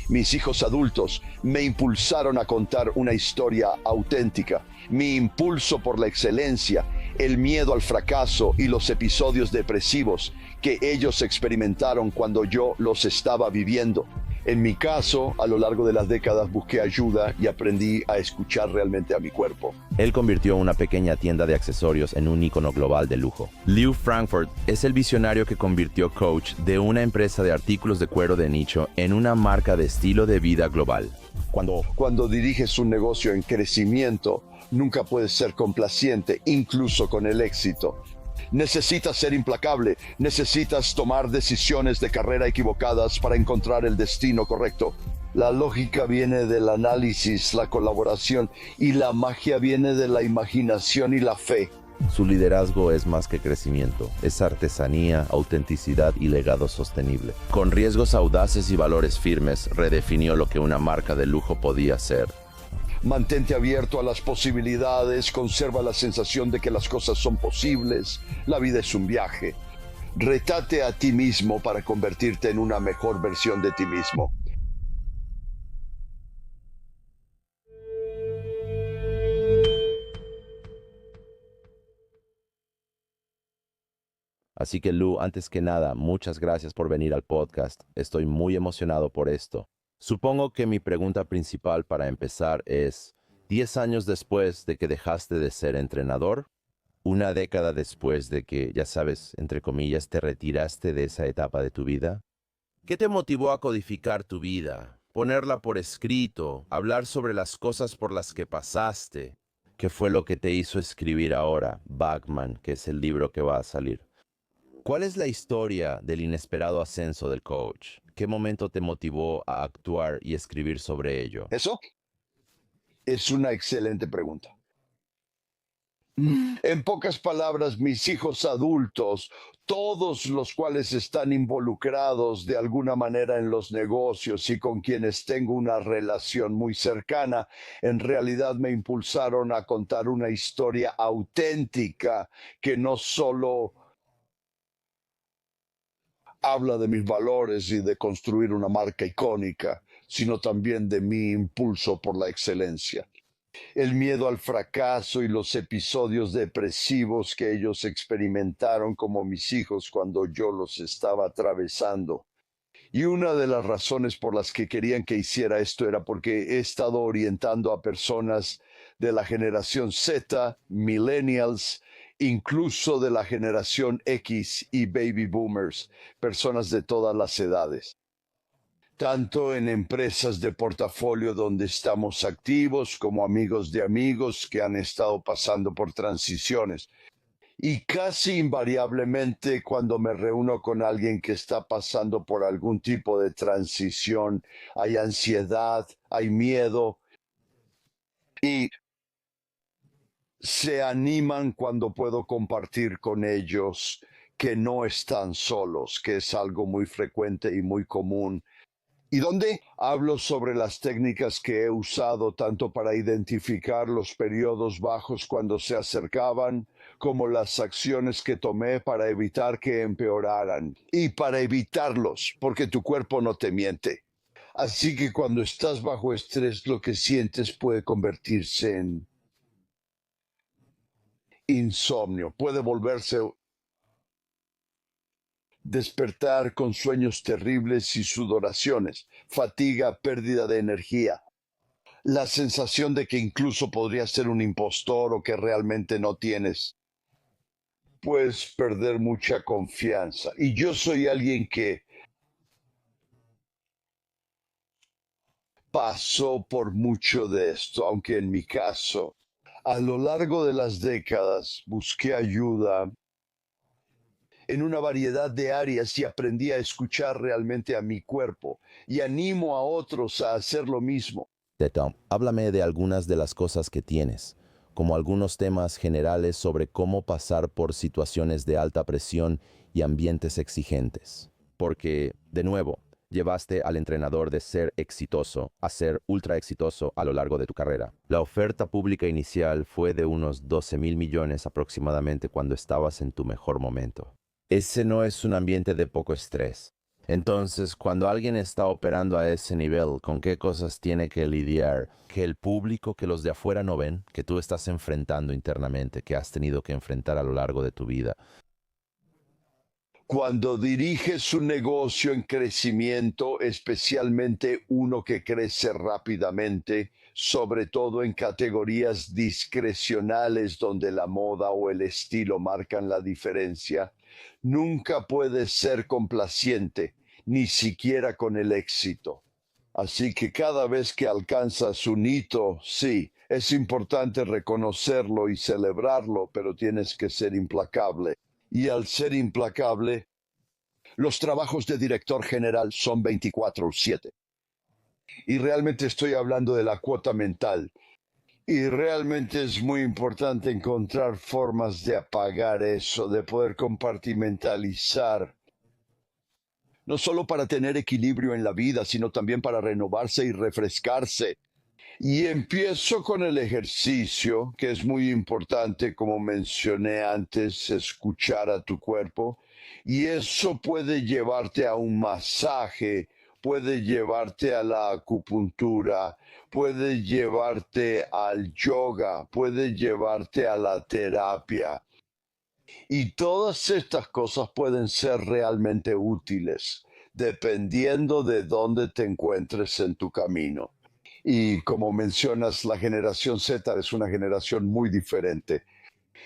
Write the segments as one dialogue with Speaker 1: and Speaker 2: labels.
Speaker 1: Mis hijos adultos me impulsaron a contar una historia auténtica. Mi impulso por la excelencia, el miedo al fracaso y los episodios depresivos que ellos experimentaron cuando yo los estaba viviendo. En mi caso, a lo largo de las décadas busqué ayuda y aprendí a escuchar realmente a mi cuerpo.
Speaker 2: Él convirtió una pequeña tienda de accesorios en un ícono global de lujo. Lew Frankfurt es el visionario que convirtió Coach de una empresa de artículos de cuero de nicho en una marca de estilo de vida global.
Speaker 1: Cuando diriges un negocio en crecimiento, nunca puedes ser complaciente, incluso con el éxito. Necesitas ser implacable, necesitas tomar decisiones de carrera equivocadas para encontrar el destino correcto. La lógica viene del análisis, la colaboración, y la magia viene de la imaginación y la fe.
Speaker 2: Su liderazgo es más que crecimiento, es artesanía, autenticidad y legado sostenible. Con riesgos audaces y valores firmes, redefinió lo que una marca de lujo podía ser.
Speaker 1: Mantente abierto a las posibilidades, conserva la sensación de que las cosas son posibles. La vida es un viaje. Retate a ti mismo para convertirte en una mejor versión de ti mismo.
Speaker 2: Así que Lew, antes que nada, muchas gracias por venir al podcast. Estoy muy emocionado por esto. Supongo que mi pregunta principal para empezar es, 10 años después de que dejaste de ser entrenador, una década después de que, ya sabes, entre comillas, te retiraste de esa etapa de tu vida, ¿qué te motivó a codificar tu vida, ponerla por escrito, hablar sobre las cosas por las que pasaste? ¿Qué fue lo que te hizo escribir ahora, Bachman, que es el libro que va a salir? ¿Cuál es la historia del inesperado ascenso del coach? ¿Qué momento te motivó a actuar y escribir sobre ello?
Speaker 1: Eso es una excelente pregunta. En pocas palabras, mis hijos adultos, todos los cuales están involucrados de alguna manera en los negocios y con quienes tengo una relación muy cercana, en realidad me impulsaron a contar una historia auténtica que no solo habla de mis valores y de construir una marca icónica, sino también de mi impulso por la excelencia. El miedo al fracaso y los episodios depresivos que ellos experimentaron como mis hijos cuando yo los estaba atravesando. Y una de las razones por las que querían que hiciera esto era porque he estado orientando a personas de la generación Z, millennials, incluso de la generación X y baby boomers, personas de todas las edades. Tanto en empresas de portafolio donde estamos activos como amigos de amigos que han estado pasando por transiciones. Y casi invariablemente cuando me reúno con alguien que está pasando por algún tipo de transición, hay ansiedad, hay miedo y se animan cuando puedo compartir con ellos que no están solos, que es algo muy frecuente y muy común. ¿Y dónde? Hablo sobre las técnicas que he usado tanto para identificar los periodos bajos cuando se acercaban, como las acciones que tomé para evitar que empeoraran. Y para evitarlos, porque tu cuerpo no te miente. Así que cuando estás bajo estrés, lo que sientes puede convertirse en insomnio, puede volverse despertar con sueños terribles y sudoraciones, fatiga, pérdida de energía, la sensación de que incluso podrías ser un impostor o que realmente no tienes. Puedes perder mucha confianza. Y yo soy alguien que pasó por mucho de esto, aunque en mi caso, a lo largo de las décadas, busqué ayuda en una variedad de áreas y aprendí a escuchar realmente a mi cuerpo y animo a otros a hacer lo mismo.
Speaker 2: Tom, háblame de algunas de las cosas que tienes, como algunos temas generales sobre cómo pasar por situaciones de alta presión y ambientes exigentes. Porque, de nuevo, llevaste al entrenador de ser exitoso a ser ultra exitoso a lo largo de tu carrera. La oferta pública inicial fue de unos 12,000 millones aproximadamente cuando estabas en tu mejor momento. Ese no es un ambiente de poco estrés. Entonces, cuando alguien está operando a ese nivel, ¿con qué cosas tiene que lidiar? Que el público, que los de afuera no ven, que tú estás enfrentando internamente, que has tenido que enfrentar a lo largo de tu vida.
Speaker 1: Cuando diriges un negocio en crecimiento, especialmente uno que crece rápidamente, sobre todo en categorías discrecionales donde la moda o el estilo marcan la diferencia, nunca puedes ser complaciente, ni siquiera con el éxito. Así que cada vez que alcanzas un hito, sí, es importante reconocerlo y celebrarlo, pero tienes que ser implacable. Y al ser implacable, los trabajos de director general son 24/7. Y realmente estoy hablando de la cuota mental. Y realmente es muy importante encontrar formas de apagar eso, de poder compartimentalizar, no solo para tener equilibrio en la vida, sino también para renovarse y refrescarse. Y empiezo con el ejercicio, que es muy importante, como mencioné antes, escuchar a tu cuerpo. Y eso puede llevarte a un masaje, puede llevarte a la acupuntura, puede llevarte al yoga, puede llevarte a la terapia. Y todas estas cosas pueden ser realmente útiles, dependiendo de dónde te encuentres en tu camino. Y como mencionas, la generación Z es una generación muy diferente.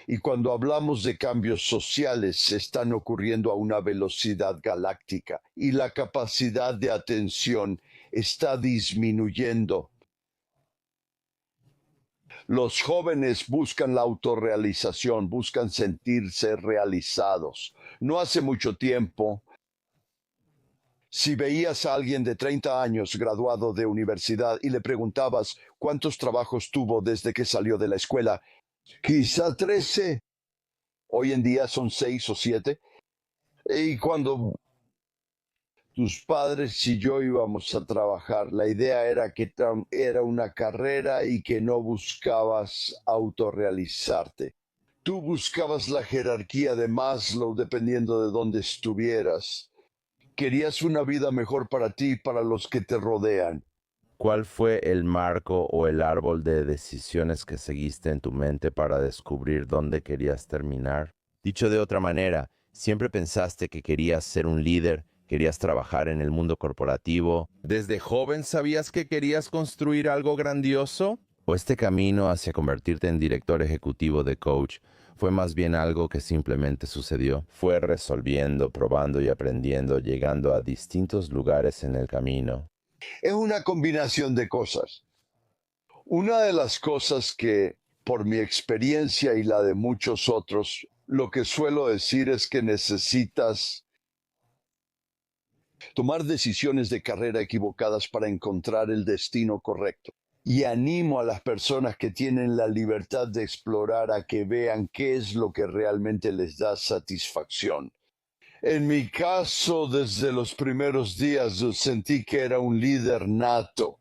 Speaker 1: Y cuando hablamos de cambios sociales, están ocurriendo a una velocidad galáctica y la capacidad de atención está disminuyendo. Los jóvenes buscan la autorrealización, buscan sentirse realizados. No hace mucho tiempo, si veías a alguien de 30 años graduado de universidad y le preguntabas cuántos trabajos tuvo desde que salió de la escuela, quizá 13, hoy en día son 6 o 7. Y cuando tus padres y yo íbamos a trabajar, la idea era que era una carrera y que no buscabas autorrealizarte. Tú buscabas la jerarquía de Maslow dependiendo de dónde estuvieras. Querías una vida mejor para ti y para los que te rodean.
Speaker 2: ¿Cuál fue el marco o el árbol de decisiones que seguiste en tu mente para descubrir dónde querías terminar? Dicho de otra manera, ¿siempre pensaste que querías ser un líder? ¿Querías trabajar en el mundo corporativo? ¿Desde joven sabías que querías construir algo grandioso? ¿O este camino hacia convertirte en director ejecutivo de coach fue más bien algo que simplemente sucedió? Fue resolviendo, probando y aprendiendo, llegando a distintos lugares en el camino.
Speaker 1: Es una combinación de cosas. Una de las cosas que, por mi experiencia y la de muchos otros, lo que suelo decir es que necesitas tomar decisiones de carrera equivocadas para encontrar el destino correcto. Y animo a las personas que tienen la libertad de explorar a que vean qué es lo que realmente les da satisfacción. En mi caso, desde los primeros días sentí que era un líder nato.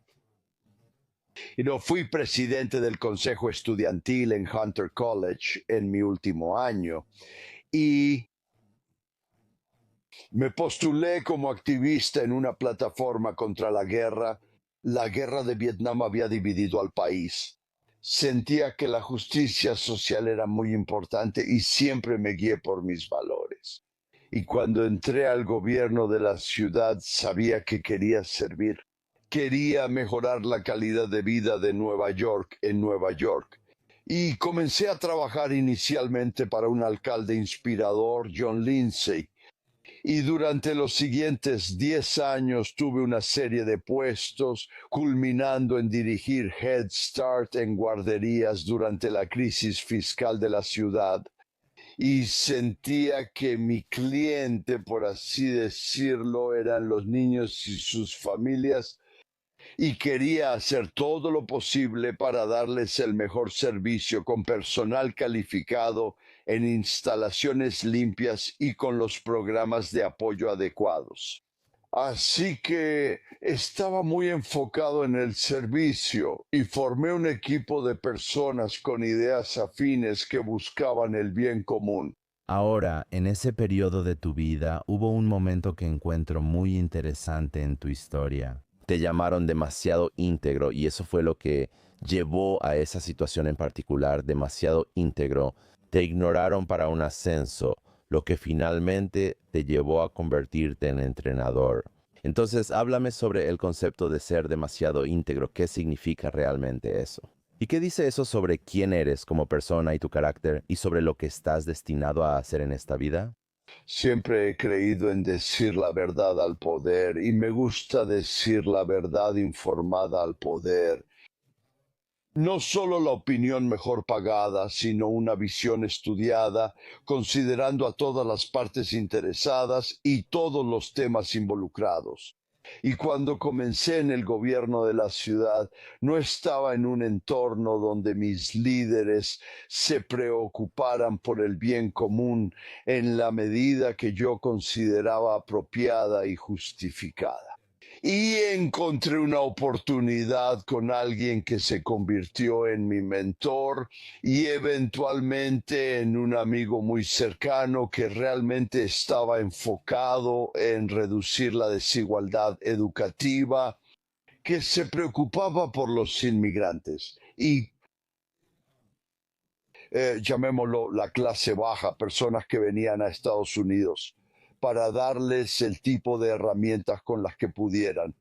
Speaker 1: Y no fui presidente del consejo estudiantil en Hunter College en mi último año. Y me postulé como activista en una plataforma contra la guerra. La guerra de Vietnam había dividido al país. Sentía que la justicia social era muy importante y siempre me guié por mis valores. Y cuando entré al gobierno de la ciudad sabía que quería servir. Quería mejorar la calidad de vida de Nueva York en Nueva York. Y comencé a trabajar inicialmente para un alcalde inspirador, John Lindsay, y durante los siguientes 10 años tuve una serie de puestos, culminando en dirigir Head Start en guarderías durante la crisis fiscal de la ciudad. Y sentía que mi cliente, por así decirlo, eran los niños y sus familias, y quería hacer todo lo posible para darles el mejor servicio con personal calificado, en instalaciones limpias y con los programas de apoyo adecuados. Así que estaba muy enfocado en el servicio y formé un equipo de personas con ideas afines que buscaban el bien común.
Speaker 2: Ahora, en ese periodo de tu vida, hubo un momento que encuentro muy interesante en tu historia. Te llamaron demasiado íntegro y eso fue lo que llevó a esa situación en particular, demasiado íntegro. Te ignoraron para un ascenso, lo que finalmente te llevó a convertirte en entrenador. Entonces, háblame sobre el concepto de ser demasiado íntegro. ¿Qué significa realmente eso? ¿Y qué dice eso sobre quién eres como persona y tu carácter y sobre lo que estás destinado a hacer en esta vida?
Speaker 1: Siempre he creído en decir la verdad al poder y me gusta decir la verdad informada al poder. No solo la opinión mejor pagada, sino una visión estudiada, considerando a todas las partes interesadas y todos los temas involucrados. Y cuando comencé en el gobierno de la ciudad, no estaba en un entorno donde mis líderes se preocuparan por el bien común en la medida que yo consideraba apropiada y justificada. Y encontré una oportunidad con alguien que se convirtió en mi mentor y eventualmente en un amigo muy cercano que realmente estaba enfocado en reducir la desigualdad educativa, que se preocupaba por los inmigrantes y llamémoslo la clase baja, personas que venían a Estados Unidos, para darles el tipo de herramientas con las que pudieran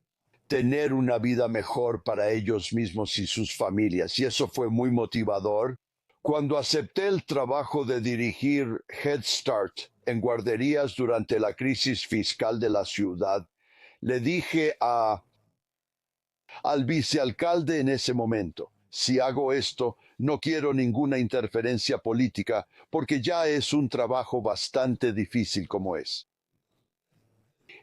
Speaker 1: tener una vida mejor para ellos mismos y sus familias. Y eso fue muy motivador. Cuando acepté el trabajo de dirigir Head Start en guarderías durante la crisis fiscal de la ciudad, le dije al vicealcalde en ese momento, si hago esto, no quiero ninguna interferencia política porque ya es un trabajo bastante difícil como es.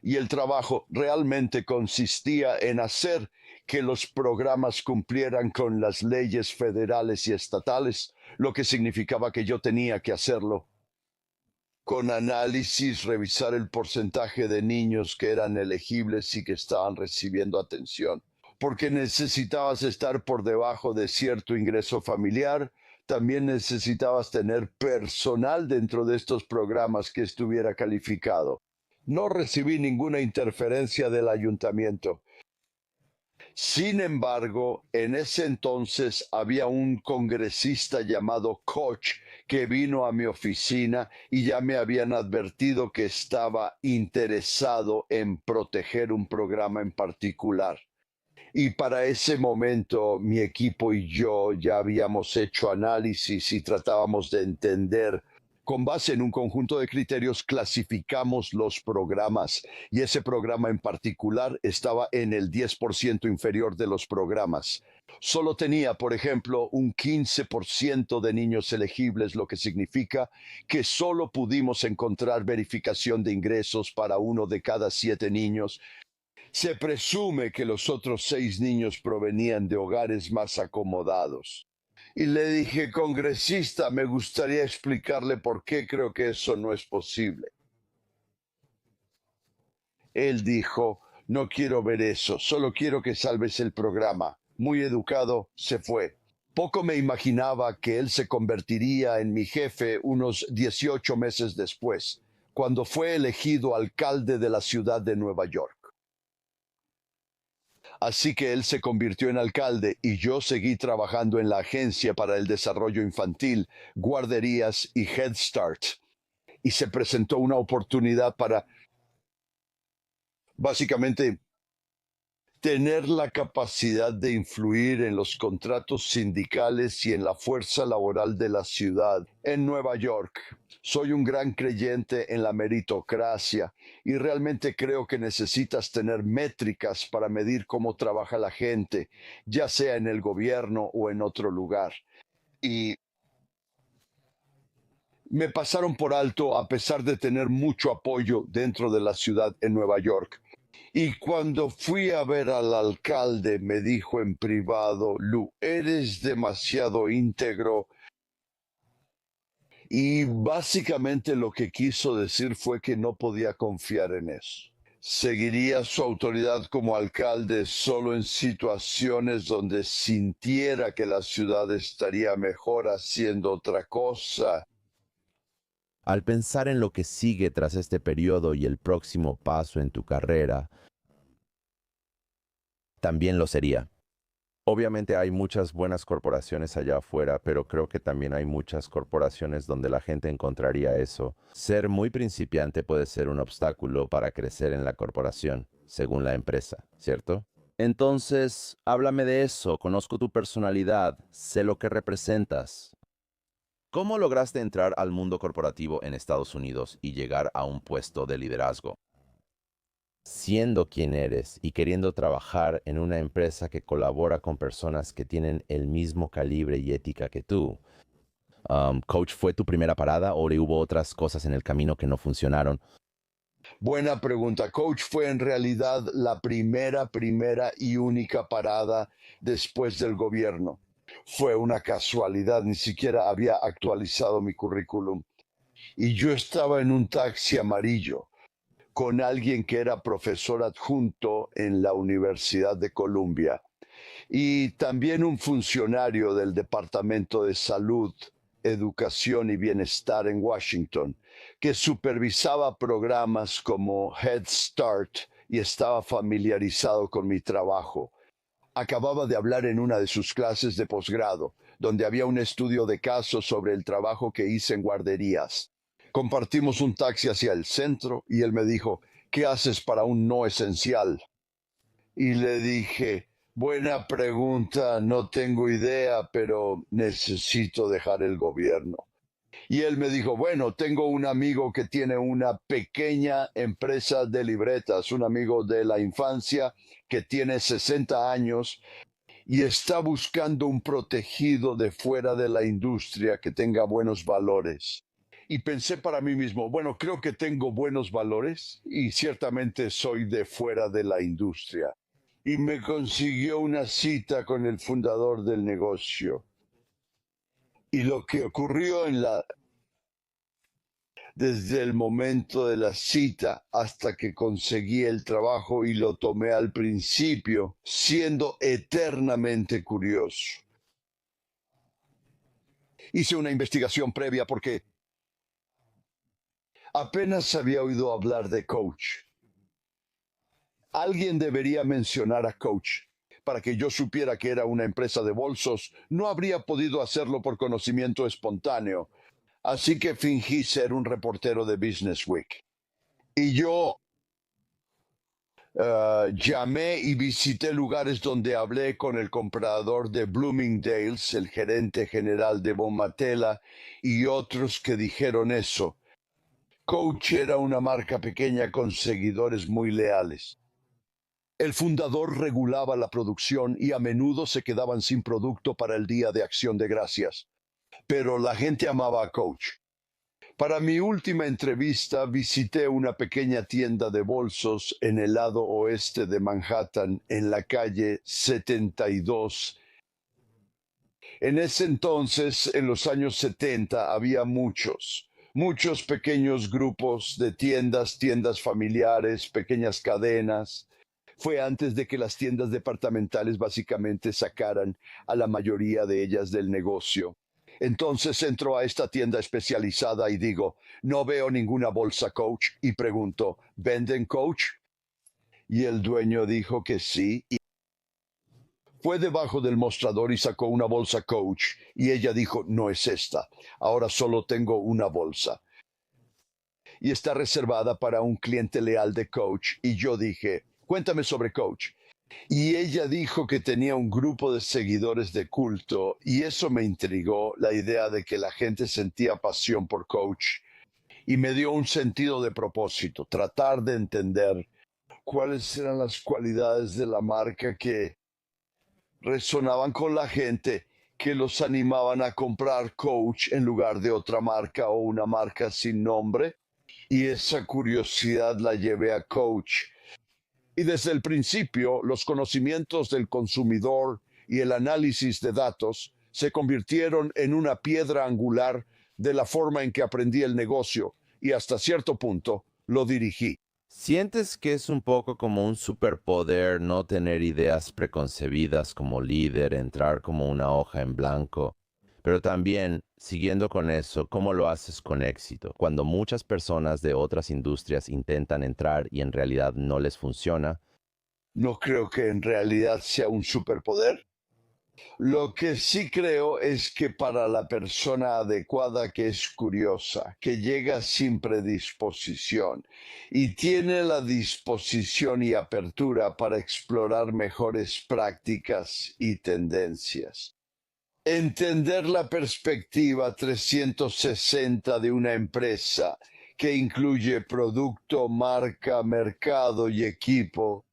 Speaker 1: Y el trabajo realmente consistía en hacer que los programas cumplieran con las leyes federales y estatales, lo que significaba que yo tenía que hacerlo con análisis, revisar el porcentaje de niños que eran elegibles y que estaban recibiendo atención, porque necesitabas estar por debajo de cierto ingreso familiar. También necesitabas tener personal dentro de estos programas que estuviera calificado. No recibí ninguna interferencia del ayuntamiento. Sin embargo, en ese entonces había un congresista llamado Koch que vino a mi oficina y ya me habían advertido que estaba interesado en proteger un programa en particular. Y para ese momento mi equipo y yo ya habíamos hecho análisis y tratábamos de entender. Con base en un conjunto de criterios clasificamos los programas y ese programa en particular estaba en el 10% inferior de los programas. Solo tenía, por ejemplo, un 15% de niños elegibles, lo que significa que solo pudimos encontrar verificación de ingresos para 1 de cada 7 niños. Se presume que los otros 6 niños provenían de hogares más acomodados. Y le dije, congresista, me gustaría explicarle por qué creo que eso no es posible. Él dijo, no quiero ver eso, solo quiero que salves el programa. Muy educado, se fue. Poco me imaginaba que él se convertiría en mi jefe unos 18 meses después, cuando fue elegido alcalde de la ciudad de Nueva York. Así que él se convirtió en alcalde y yo seguí trabajando en la Agencia para el Desarrollo Infantil, Guarderías y Head Start. Y se presentó una oportunidad para básicamente tener la capacidad de influir en los contratos sindicales y en la fuerza laboral de la ciudad en Nueva York. Soy un gran creyente en la meritocracia y realmente creo que necesitas tener métricas para medir cómo trabaja la gente, ya sea en el gobierno o en otro lugar. Y me pasaron por alto a pesar de tener mucho apoyo dentro de la ciudad en Nueva York. Y cuando fui a ver al alcalde, me dijo en privado, Lu, eres demasiado íntegro. Y básicamente lo que quiso decir fue que no podía confiar en eso. Seguiría su autoridad como alcalde solo en situaciones donde sintiera que la ciudad estaría mejor haciendo otra cosa.
Speaker 2: Al pensar en lo que sigue tras este periodo y el próximo paso en tu carrera, también lo sería. Obviamente hay muchas buenas corporaciones allá afuera, pero creo que también hay muchas corporaciones donde la gente encontraría eso. Ser muy principiante puede ser un obstáculo para crecer en la corporación, según la empresa, ¿cierto? Entonces, háblame de eso, conozco tu personalidad, sé lo que representas. ¿Cómo lograste entrar al mundo corporativo en Estados Unidos y llegar a un puesto de liderazgo? Siendo quien eres y queriendo trabajar en una empresa que colabora con personas que tienen el mismo calibre y ética que tú. ¿Coach fue tu primera parada o hubo otras cosas en el camino que no funcionaron?
Speaker 1: Buena pregunta. Coach fue en realidad la primera y única parada después del gobierno. Fue una casualidad, ni siquiera había actualizado mi currículum. Y yo estaba en un taxi amarillo con alguien que era profesor adjunto en la Universidad de Columbia y también un funcionario del Departamento de Salud, Educación y Bienestar en Washington, que supervisaba programas como Head Start y estaba familiarizado con mi trabajo. Acababa de hablar en una de sus clases de posgrado, donde había un estudio de casos sobre el trabajo que hice en guarderías. Compartimos un taxi hacia el centro y él me dijo, ¿qué haces para un no esencial? Y le dije, buena pregunta, no tengo idea, pero necesito dejar el gobierno. Y él me dijo, bueno, tengo un amigo que tiene una pequeña empresa de libretas, un amigo de la infancia que tiene 60 años y está buscando un protegido de fuera de la industria que tenga buenos valores. Y pensé para mí mismo, bueno, creo que tengo buenos valores y ciertamente soy de fuera de la industria. Y me consiguió una cita con el fundador del negocio. Y lo que ocurrió desde el momento de la cita hasta que conseguí el trabajo y lo tomé al principio, siendo eternamente curioso. Hice una investigación previa porque apenas había oído hablar de Coach. Alguien debería mencionar a Coach. Para que yo supiera que era una empresa de bolsos, no habría podido hacerlo por conocimiento espontáneo. Así que fingí ser un reportero de Business Week. Y yo llamé y visité lugares donde hablé con el comprador de Bloomingdale's, el gerente general de Bon Matela y otros que dijeron eso. Coach era una marca pequeña con seguidores muy leales. El fundador regulaba la producción y a menudo se quedaban sin producto para el Día de Acción de Gracias. Pero la gente amaba a Coach. Para mi última entrevista visité una pequeña tienda de bolsos en el lado oeste de Manhattan, en la calle 72. En ese entonces, en los años 70, había muchos pequeños grupos de tiendas familiares, pequeñas cadenas. Fue antes de que las tiendas departamentales básicamente sacaran a la mayoría de ellas del negocio. Entonces entro a esta tienda especializada y digo, no veo ninguna bolsa Coach y pregunto, ¿venden Coach? Y el dueño dijo que sí. Y fue debajo del mostrador y sacó una bolsa Coach y ella dijo, no es esta, ahora solo tengo una bolsa. Y está reservada para un cliente leal de Coach. Y yo dije, cuéntame sobre Coach. Y ella dijo que tenía un grupo de seguidores de culto y eso me intrigó, la idea de que la gente sentía pasión por Coach y me dio un sentido de propósito, tratar de entender cuáles eran las cualidades de la marca que resonaban con la gente, que los animaban a comprar Coach en lugar de otra marca o una marca sin nombre. Y esa curiosidad la llevé a Coach. Y desde el principio, los conocimientos del consumidor y el análisis de datos se convirtieron en una piedra angular de la forma en que aprendí el negocio y hasta cierto punto lo dirigí.
Speaker 2: ¿Sientes que es un poco como un superpoder no tener ideas preconcebidas como líder, entrar como una hoja en blanco? Pero también Siguiendo con eso, ¿cómo lo haces con éxito? Cuando muchas personas de otras industrias intentan entrar y en realidad no les funciona.
Speaker 1: No creo que en realidad sea un superpoder. Lo que sí creo es que para la persona adecuada que es curiosa, que llega sin predisposición y tiene la disposición y apertura para explorar mejores prácticas y tendencias. Entender la perspectiva 360 de una empresa que incluye producto, marca, mercado y equipo,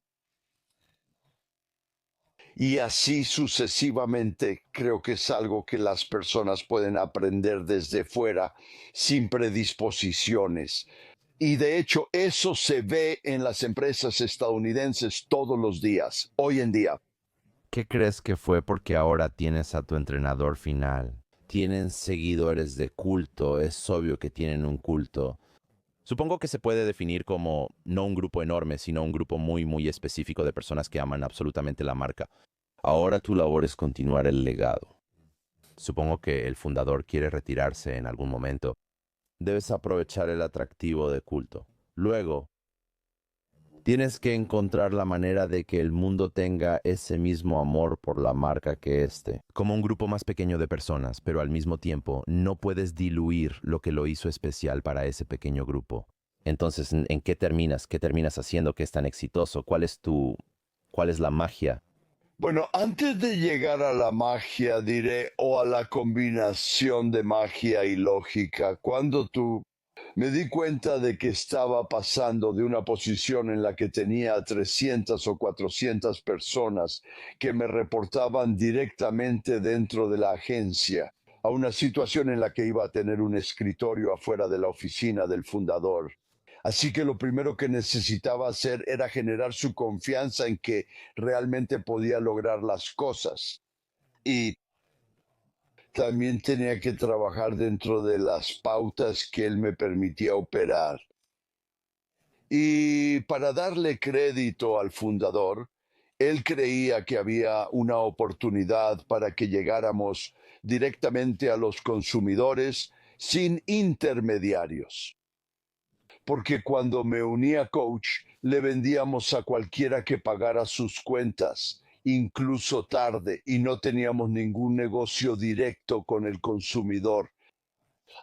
Speaker 1: y así sucesivamente, creo que es algo que las personas pueden aprender desde fuera sin predisposiciones. Y de hecho, eso se ve en las empresas estadounidenses todos los días, hoy en día.
Speaker 2: ¿Qué crees que fue porque ahora tienes a tu entrenador final? Tienen seguidores de culto, es obvio que tienen un culto. Supongo que se puede definir como no un grupo enorme, sino un grupo muy, muy específico de personas que aman absolutamente la marca. Ahora tu labor es continuar el legado. Supongo que el fundador quiere retirarse en algún momento. Debes aprovechar el atractivo de culto. Luego, tienes que encontrar la manera de que el mundo tenga ese mismo amor por la marca que como un grupo más pequeño de personas, pero al mismo tiempo no puedes diluir lo que lo hizo especial para ese pequeño grupo. Entonces, ¿en qué terminas? ¿Qué terminas haciendo que es tan exitoso? ¿Cuál es la magia?
Speaker 1: Bueno, antes de llegar a la magia, diré, o a la combinación de magia y lógica, cuando tú me di cuenta de que estaba pasando de una posición en la que tenía 300 o 400 personas que me reportaban directamente dentro de la agencia, a una situación en la que iba a tener un escritorio afuera de la oficina del fundador. Así que lo primero que necesitaba hacer era generar su confianza en que realmente podía lograr las cosas. Y también tenía que trabajar dentro de las pautas que él me permitía operar. Y para darle crédito al fundador, él creía que había una oportunidad para que llegáramos directamente a los consumidores sin intermediarios. Porque cuando me uní a Coach, le vendíamos a cualquiera que pagara sus cuentas, incluso tarde, y no teníamos ningún negocio directo con el consumidor.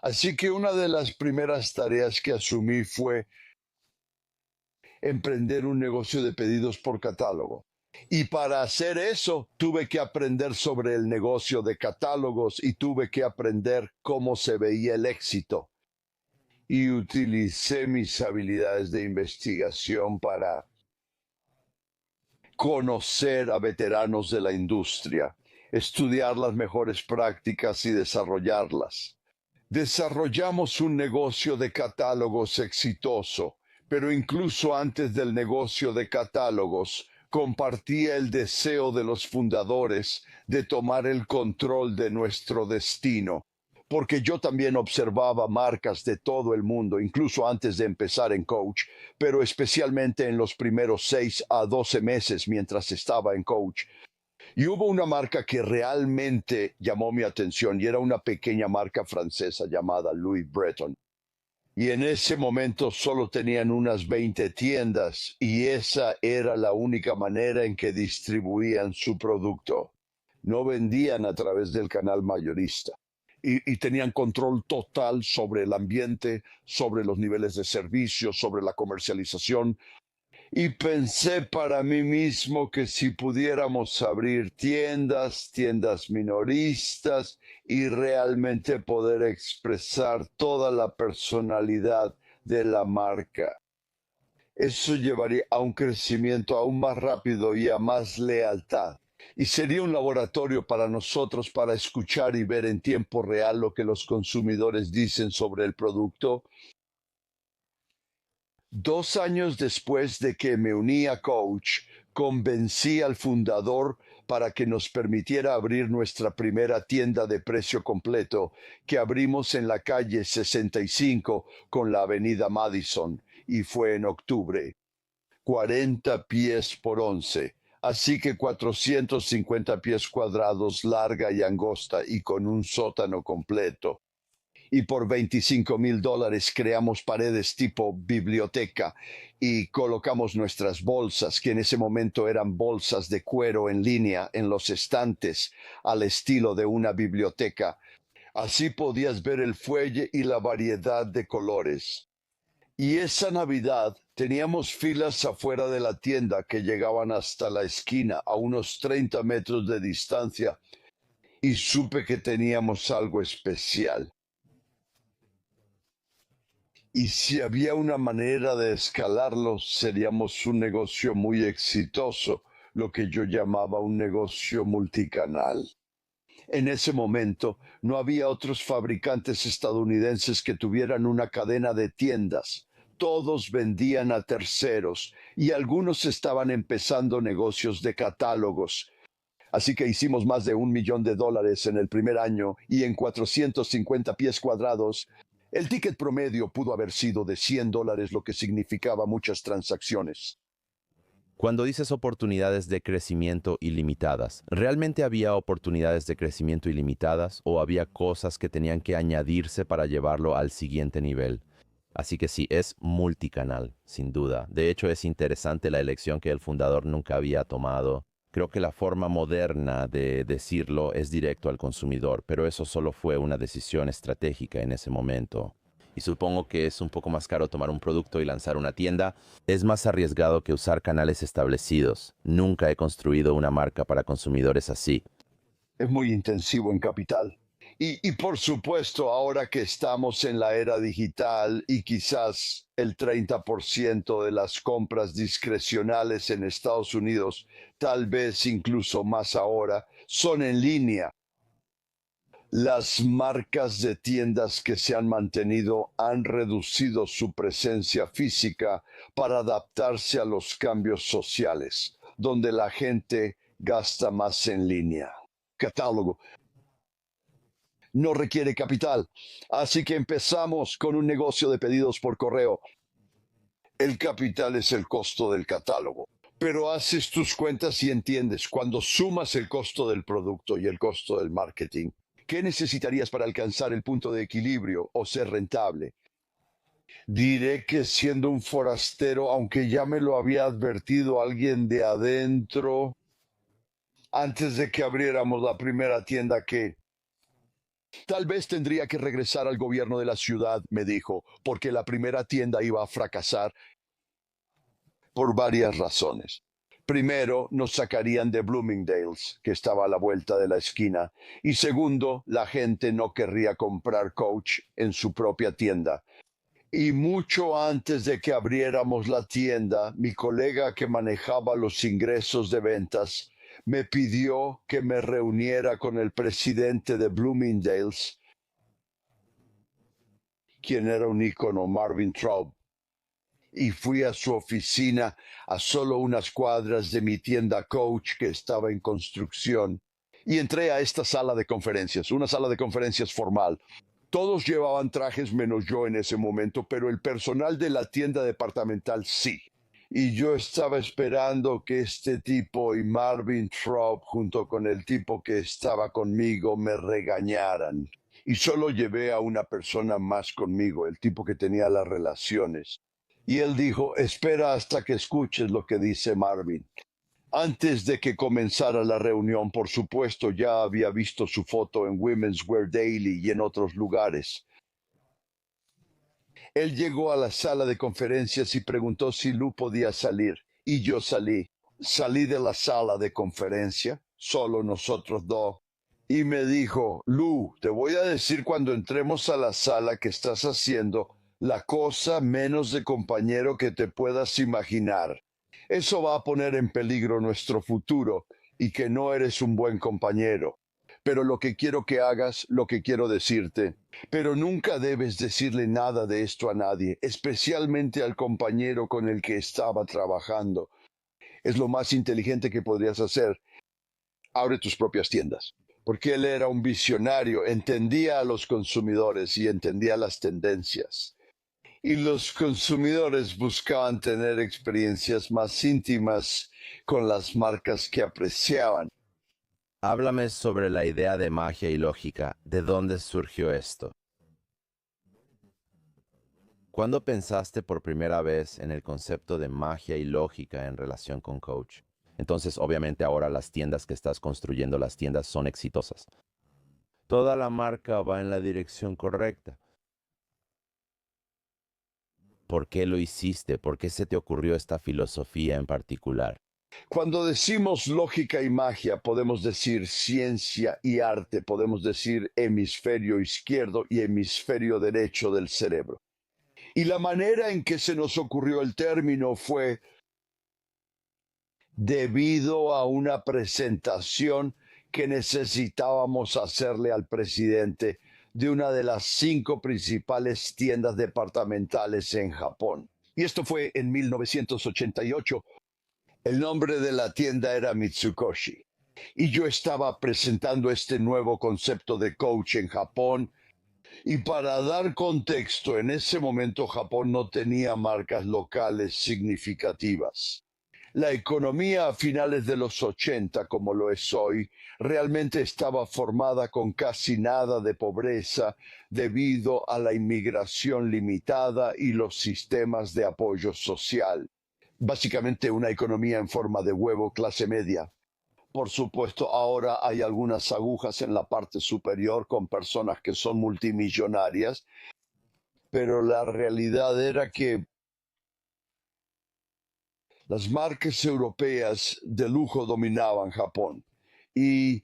Speaker 1: Así que una de las primeras tareas que asumí fue emprender un negocio de pedidos por catálogo. Y para hacer eso tuve que aprender sobre el negocio de catálogos y tuve que aprender cómo se veía el éxito. Y utilicé mis habilidades de investigación para conocer a veteranos de la industria, estudiar las mejores prácticas y desarrollarlas. Desarrollamos un negocio de catálogos exitoso, pero incluso antes del negocio de catálogos, compartía el deseo de los fundadores de tomar el control de nuestro destino, porque yo también observaba marcas de todo el mundo, incluso antes de empezar en Coach, pero especialmente en los primeros 6 a 12 meses mientras estaba en Coach. Y hubo una marca que realmente llamó mi atención y era una pequeña marca francesa llamada Louis Vuitton. Y en ese momento solo tenían unas 20 tiendas y esa era la única manera en que distribuían su producto. No vendían a través del canal mayorista. Y tenían control total sobre el ambiente, sobre los niveles de servicio, sobre la comercialización. Y pensé para mí mismo que si pudiéramos abrir tiendas minoristas y realmente poder expresar toda la personalidad de la marca, eso llevaría a un crecimiento aún más rápido y a más lealtad. Y sería un laboratorio para nosotros para escuchar y ver en tiempo real lo que los consumidores dicen sobre el producto. 2 años después de que me uní a Coach, convencí al fundador para que nos permitiera abrir nuestra primera tienda de precio completo, que abrimos en la calle 65 con la avenida Madison, y fue en octubre. 40 pies por 11. Así que 450 pies cuadrados larga y angosta y con un sótano completo. Y por $25,000 creamos paredes tipo biblioteca y colocamos nuestras bolsas, que en ese momento eran bolsas de cuero en línea en los estantes, al estilo de una biblioteca. Así podías ver el fuelle y la variedad de colores. Y esa Navidad teníamos filas afuera de la tienda que llegaban hasta la esquina, a unos 30 metros de distancia, y supe que teníamos algo especial. Y si había una manera de escalarlo, seríamos un negocio muy exitoso, lo que yo llamaba un negocio multicanal. En ese momento no había otros fabricantes estadounidenses que tuvieran una cadena de tiendas. Todos vendían a terceros y algunos estaban empezando negocios de catálogos. Así que hicimos más de $1 millón en el primer año y en 450 pies cuadrados. El ticket promedio pudo haber sido de $100, lo que significaba muchas transacciones.
Speaker 2: Cuando dices oportunidades de crecimiento ilimitadas, ¿realmente había oportunidades de crecimiento ilimitadas o había cosas que tenían que añadirse para llevarlo al siguiente nivel? Así que sí, es multicanal, sin duda. De hecho, es interesante la elección que el fundador nunca había tomado. Creo que la forma moderna de decirlo es directo al consumidor, pero eso solo fue una decisión estratégica en ese momento. Y supongo que es un poco más caro tomar un producto y lanzar una tienda. Es más arriesgado que usar canales establecidos. Nunca he construido una marca para consumidores así.
Speaker 1: Es muy intensivo en capital. Y por supuesto, ahora que estamos en la era digital y quizás el 30% de las compras discrecionales en Estados Unidos, tal vez incluso más ahora, son en línea. Las marcas de tiendas que se han mantenido han reducido su presencia física para adaptarse a los cambios sociales, donde la gente gasta más en línea. Catálogo no requiere capital, así que empezamos con un negocio de pedidos por correo. El capital es el costo del catálogo, pero haces tus cuentas y entiendes, cuando sumas el costo del producto y el costo del marketing, ¿qué necesitarías para alcanzar el punto de equilibrio o ser rentable? Diré que siendo un forastero, aunque ya me lo había advertido alguien de adentro, antes de que abriéramos la primera tienda, que tal vez tendría que regresar al gobierno de la ciudad, me dijo, porque la primera tienda iba a fracasar por varias razones. Primero, nos sacarían de Bloomingdale's, que estaba a la vuelta de la esquina, y segundo, la gente no querría comprar Coach en su propia tienda. Y mucho antes de que abriéramos la tienda, mi colega que manejaba los ingresos de ventas me pidió que me reuniera con el presidente de Bloomingdale's, quien era un ícono, Marvin Traub, y fui a su oficina a solo unas cuadras de mi tienda Coach que estaba en construcción. Y entré a esta sala de conferencias, una sala de conferencias formal. Todos llevaban trajes menos yo en ese momento, pero el personal de la tienda departamental sí. Y yo estaba esperando que este tipo y Marvin Traub, junto con el tipo que estaba conmigo, me regañaran. Y solo llevé a una persona más conmigo, el tipo que tenía las relaciones. Y él dijo, espera hasta que escuches lo que dice Marvin. Antes de que comenzara la reunión, por supuesto, ya había visto su foto en Women's Wear Daily y en otros lugares. Él llegó a la sala de conferencias y preguntó si Lou podía salir. Y yo salí. Salí de la sala de conferencia, solo nosotros dos. Y me dijo, Lou, te voy a decir cuando entremos a la sala que estás haciendo la cosa menos de compañero que te puedas imaginar. Eso va a poner en peligro nuestro futuro y que no eres un buen compañero. Pero lo que quiero que hagas, lo que quiero decirte, pero nunca debes decirle nada de esto a nadie, especialmente al compañero con el que estaba trabajando. Es lo más inteligente que podrías hacer. Abre tus propias tiendas. Porque él era un visionario, entendía a los consumidores y entendía las tendencias. y los consumidores buscaban tener experiencias más íntimas con las marcas que apreciaban.
Speaker 2: Háblame sobre la idea de magia y lógica. ¿De dónde surgió esto? ¿Cuándo pensaste por primera vez en el concepto de magia y lógica en relación con Coach? Entonces, obviamente ahora las tiendas que estás construyendo, las tiendas son exitosas. Toda la marca va en la dirección correcta. ¿Por qué lo hiciste? ¿Por qué se te ocurrió esta filosofía en particular?
Speaker 1: Cuando decimos lógica y magia, podemos decir ciencia y arte, podemos decir hemisferio izquierdo y hemisferio derecho del cerebro. Y la manera en que se nos ocurrió el término fue debido a una presentación que necesitábamos hacerle al presidente de una de las 5 principales tiendas departamentales en Japón. Y esto fue en 1988. El nombre de la tienda era Mitsukoshi. Y yo estaba presentando este nuevo concepto de coach en Japón. Y para dar contexto, en ese momento Japón no tenía marcas locales significativas. La economía a finales de los 80, como lo es hoy, realmente estaba formada con casi nada de pobreza debido a la inmigración limitada y los sistemas de apoyo social. Básicamente una economía en forma de huevo clase media. Por supuesto, ahora hay algunas agujas en la parte superior con personas que son multimillonarias, pero la realidad era que las marcas europeas de lujo dominaban Japón y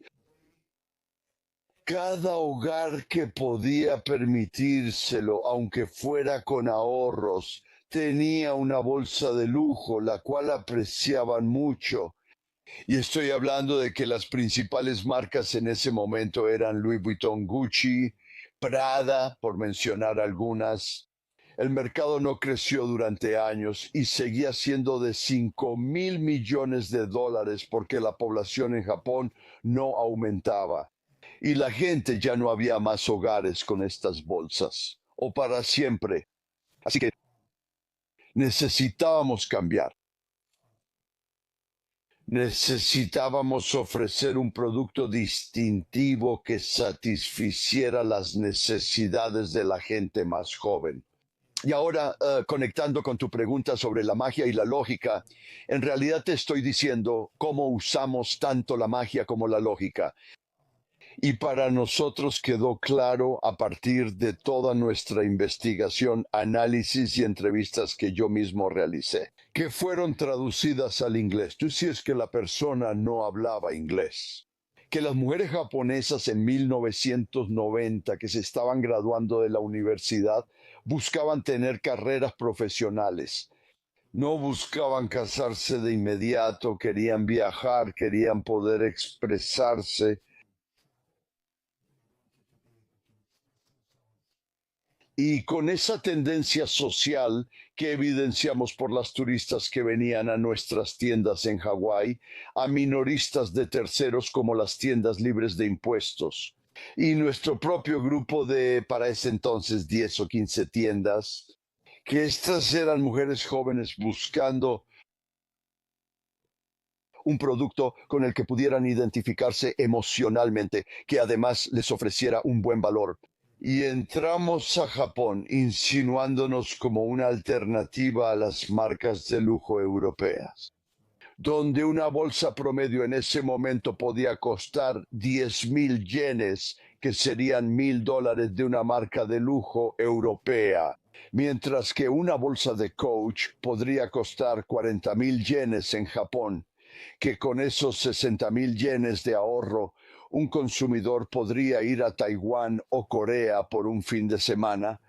Speaker 1: cada hogar que podía permitírselo, aunque fuera con ahorros, tenía una bolsa de lujo, la cual apreciaban mucho. Y estoy hablando de que las principales marcas en ese momento eran Louis Vuitton, Gucci, Prada, por mencionar algunas. El mercado no creció durante años y seguía siendo de 5.000 millones de dólares porque la población en Japón no aumentaba. Y la gente ya no había más hogares con estas bolsas, o para siempre. Así que necesitábamos cambiar. Necesitábamos ofrecer un producto distintivo que satisficiera las necesidades de la gente más joven. Y ahora, conectando con tu pregunta sobre la magia y la lógica, en realidad te estoy diciendo cómo usamos tanto la magia como la lógica. Y para nosotros quedó claro a partir de toda nuestra investigación, análisis y entrevistas que yo mismo realicé, que fueron traducidas al inglés. Tú si es que la persona no hablaba inglés. Que las mujeres japonesas en 1990 que se estaban graduando de la universidad buscaban tener carreras profesionales. No buscaban casarse de inmediato, querían viajar, querían poder expresarse. Y con esa tendencia social que evidenciamos por las turistas que venían a nuestras tiendas en Hawái, a minoristas de terceros como las tiendas libres de impuestos, y nuestro propio grupo de, para ese entonces, 10 o 15 tiendas, que estas eran mujeres jóvenes buscando un producto con el que pudieran identificarse emocionalmente, que además les ofreciera un buen valor. Y entramos a Japón insinuándonos como una alternativa a las marcas de lujo europeas, donde una bolsa promedio en ese momento podía costar 10.000 yenes, que serían $1.000 de una marca de lujo europea, mientras que una bolsa de Coach podría costar 40.000 yenes en Japón, que con esos 60.000 yenes de ahorro un consumidor podría ir a Taiwán o Corea por un fin de semana,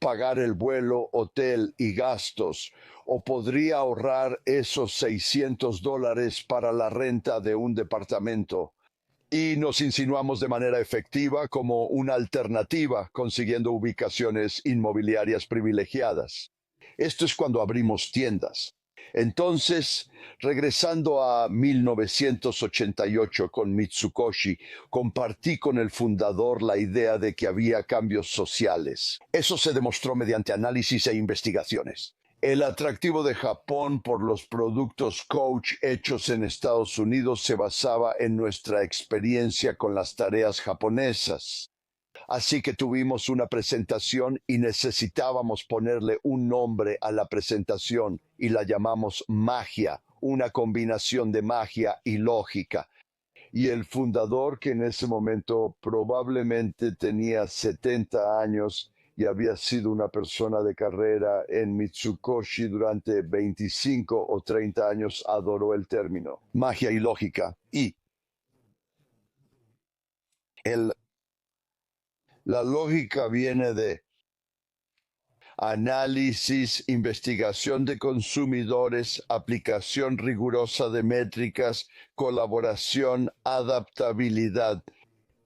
Speaker 1: pagar el vuelo, hotel y gastos, o podría ahorrar esos $600 para la renta de un departamento. Y nos insinuamos de manera efectiva como una alternativa, consiguiendo ubicaciones inmobiliarias privilegiadas. Esto es cuando abrimos tiendas. Entonces, regresando a 1988 con Mitsukoshi, compartí con el fundador la idea de que había cambios sociales. Eso se demostró mediante análisis e investigaciones. El atractivo de Japón por los productos Coach hechos en Estados Unidos se basaba en nuestra experiencia con las tareas japonesas. Así que tuvimos una presentación y necesitábamos ponerle un nombre a la presentación y la llamamos magia, una combinación de magia y lógica. Y el fundador, que en ese momento probablemente tenía 70 años y había sido una persona de carrera en Mitsukoshi durante 25 o 30 años, adoró el término magia y lógica. Y el la lógica viene de análisis, investigación de consumidores, aplicación rigurosa de métricas, colaboración, adaptabilidad.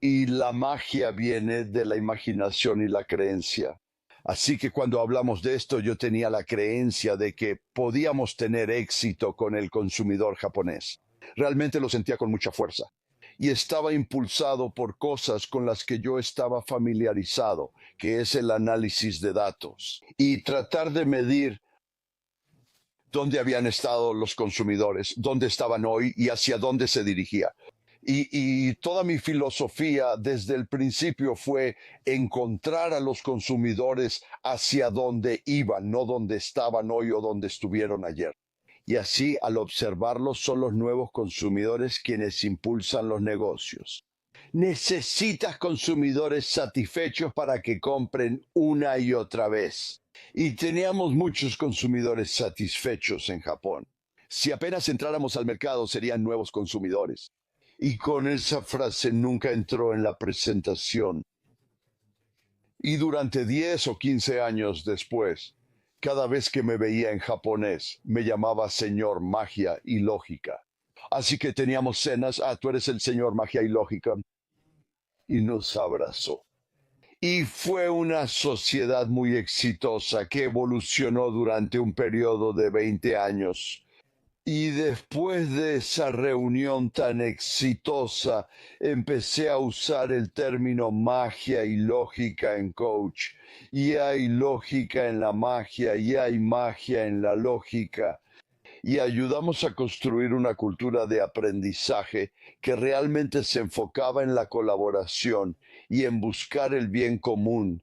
Speaker 1: Y la magia viene de la imaginación y la creencia. Así que cuando hablamos de esto, yo tenía la creencia de que podíamos tener éxito con el consumidor japonés. Realmente lo sentía con mucha fuerza y estaba impulsado por cosas con las que yo estaba familiarizado, que es el análisis de datos, y tratar de medir dónde habían estado los consumidores, dónde estaban hoy y hacia dónde se dirigía. Y toda mi filosofía desde el principio fue encontrar a los consumidores hacia dónde iban, no dónde estaban hoy o dónde estuvieron ayer. Y así, al observarlos, son los nuevos consumidores quienes impulsan los negocios. Necesitas consumidores satisfechos para que compren una y otra vez. Y teníamos muchos consumidores satisfechos en Japón. Si apenas entráramos al mercado, serían nuevos consumidores. Y con esa frase nunca entró en la presentación. Y durante 10 o 15 años después, cada vez que me veía en japonés, me llamaba señor magia y lógica. Así que teníamos cenas, tú eres el señor magia y lógica, y nos abrazó. Y fue una sociedad muy exitosa que evolucionó durante un periodo de 20 años. Y después de esa reunión tan exitosa, empecé a usar el término magia y lógica en coach. Y hay lógica en la magia y hay magia en la lógica. Y ayudamos a construir una cultura de aprendizaje que realmente se enfocaba en la colaboración y en buscar el bien común.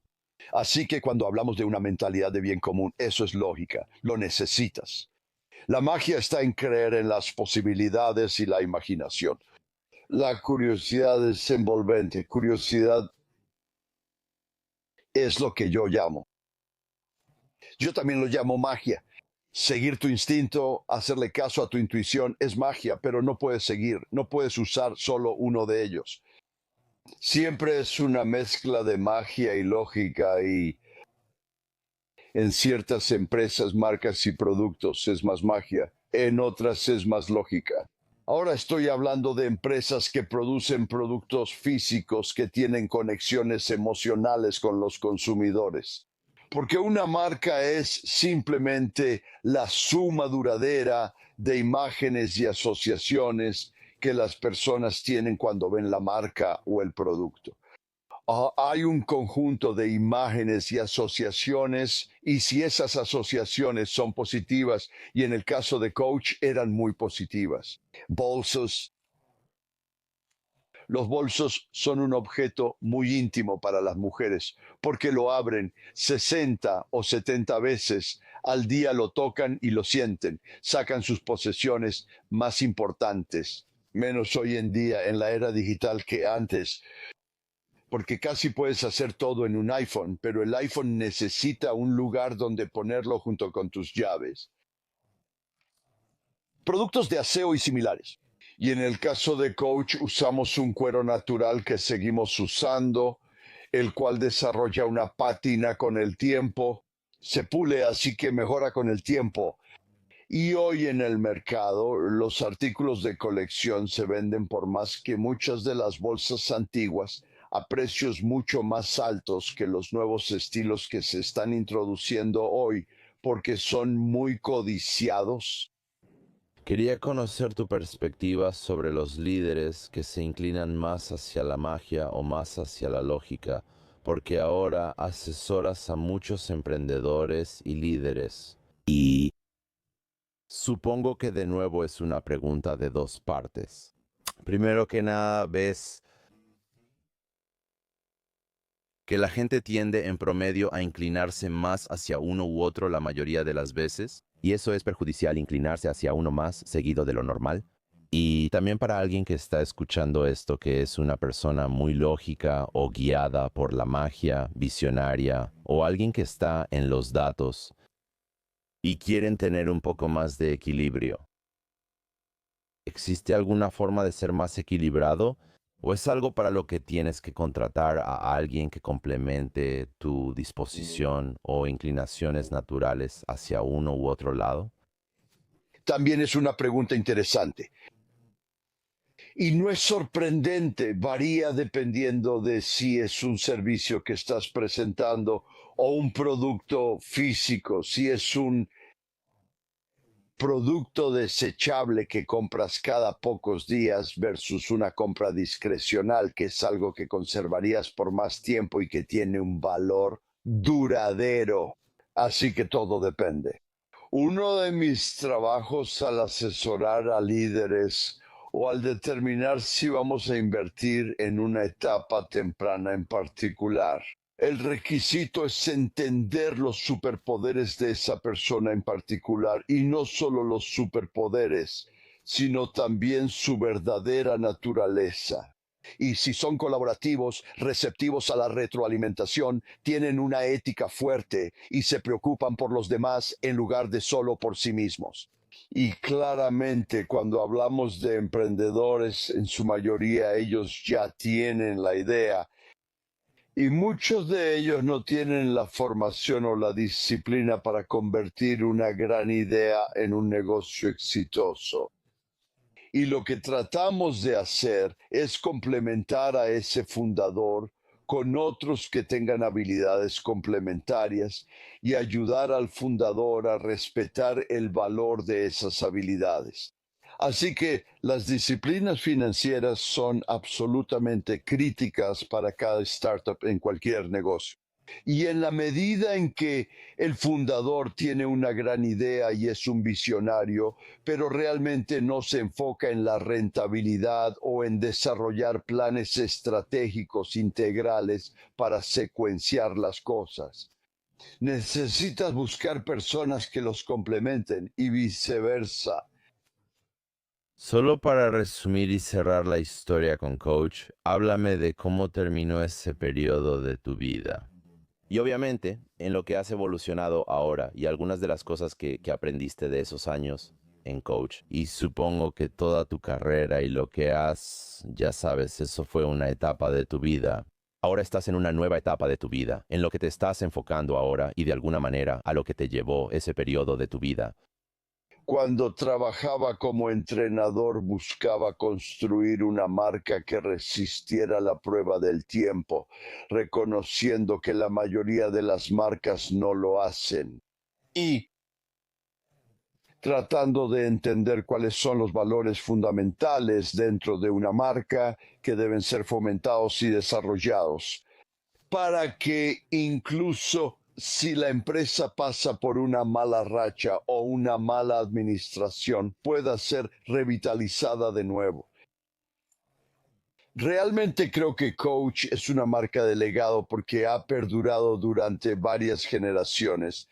Speaker 1: Así que cuando hablamos de una mentalidad de bien común, eso es lógica, lo necesitas. La magia está en creer en las posibilidades y la imaginación. La curiosidad es envolvente. Curiosidad es lo que yo llamo. Yo también lo llamo magia. Seguir tu instinto, hacerle caso a tu intuición es magia, pero no puedes seguir, no puedes usar solo uno de ellos. Siempre es una mezcla de magia y lógica y en ciertas empresas, marcas y productos es más magia, en otras es más lógica. Ahora estoy hablando de empresas que producen productos físicos que tienen conexiones emocionales con los consumidores. Porque una marca es simplemente la suma duradera de imágenes y asociaciones que las personas tienen cuando ven la marca o el producto. Hay un conjunto de imágenes y asociaciones, y si esas asociaciones son positivas, y en el caso de Coach eran muy positivas. Bolsos. Los bolsos son un objeto muy íntimo para las mujeres, porque lo abren 60 o 70 veces al día, lo tocan y lo sienten, sacan sus posesiones más importantes, menos hoy en día en la era digital que antes, porque casi puedes hacer todo en un iPhone, pero el iPhone necesita un lugar donde ponerlo junto con tus llaves. Productos de aseo y similares. Y en el caso de Coach usamos un cuero natural que seguimos usando, el cual desarrolla una pátina con el tiempo, se pule así que mejora con el tiempo. Y hoy en el mercado los artículos de colección se venden por más que muchas de las bolsas antiguas, a precios mucho más altos que los nuevos estilos que se están introduciendo hoy, porque son muy codiciados.
Speaker 2: Quería conocer tu perspectiva sobre los líderes que se inclinan más hacia la magia o más hacia la lógica, porque ahora asesoras a muchos emprendedores y líderes. Y supongo que de nuevo es una pregunta de dos partes. Primero que nada, ves que la gente tiende en promedio a inclinarse más hacia uno u otro la mayoría de las veces, y eso es perjudicial inclinarse hacia uno más seguido de lo normal. Y también para alguien que está escuchando esto, que es una persona muy lógica o guiada por la magia, visionaria, o alguien que está en los datos y quieren tener un poco más de equilibrio. ¿Existe alguna forma de ser más equilibrado? ¿O es algo para lo que tienes que contratar a alguien que complemente tu disposición o inclinaciones naturales hacia uno u otro lado?
Speaker 1: También es una pregunta interesante. Y no es sorprendente, varía dependiendo de si es un servicio que estás presentando o un producto físico, si es un producto desechable que compras cada pocos días versus una compra discrecional, que es algo que conservarías por más tiempo y que tiene un valor duradero. Así que todo depende. Uno de mis trabajos al asesorar a líderes o al determinar si vamos a invertir en una etapa temprana en particular, el requisito es entender los superpoderes de esa persona en particular y no solo los superpoderes, sino también su verdadera naturaleza. Y si son colaborativos, receptivos a la retroalimentación, tienen una ética fuerte y se preocupan por los demás en lugar de solo por sí mismos. Y claramente cuando hablamos de emprendedores, en su mayoría ellos ya tienen la idea y muchos de ellos no tienen la formación o la disciplina para convertir una gran idea en un negocio exitoso. Y lo que tratamos de hacer es complementar a ese fundador con otros que tengan habilidades complementarias y ayudar al fundador a respetar el valor de esas habilidades. Así que las disciplinas financieras son absolutamente críticas para cada startup en cualquier negocio. Y en la medida en que el fundador tiene una gran idea y es un visionario, pero realmente no se enfoca en la rentabilidad o en desarrollar planes estratégicos integrales para secuenciar las cosas. Necesitas buscar personas que los complementen y viceversa.
Speaker 2: Solo para resumir y cerrar la historia con Coach, háblame de cómo terminó ese periodo de tu vida. Y obviamente, en lo que has evolucionado ahora y algunas de las cosas que aprendiste de esos años en Coach. Y supongo que toda tu carrera y lo que has, ya sabes, eso fue una etapa de tu vida. Ahora estás en una nueva etapa de tu vida, en lo que te estás enfocando ahora y de alguna manera a lo que te llevó ese periodo de tu vida.
Speaker 1: Cuando trabajaba como entrenador buscaba construir una marca que resistiera la prueba del tiempo, reconociendo que la mayoría de las marcas no lo hacen. Y tratando de entender cuáles son los valores fundamentales dentro de una marca que deben ser fomentados y desarrollados para que incluso si la empresa pasa por una mala racha o una mala administración, pueda ser revitalizada de nuevo. Realmente creo que Coach es una marca de legado porque ha perdurado durante varias generaciones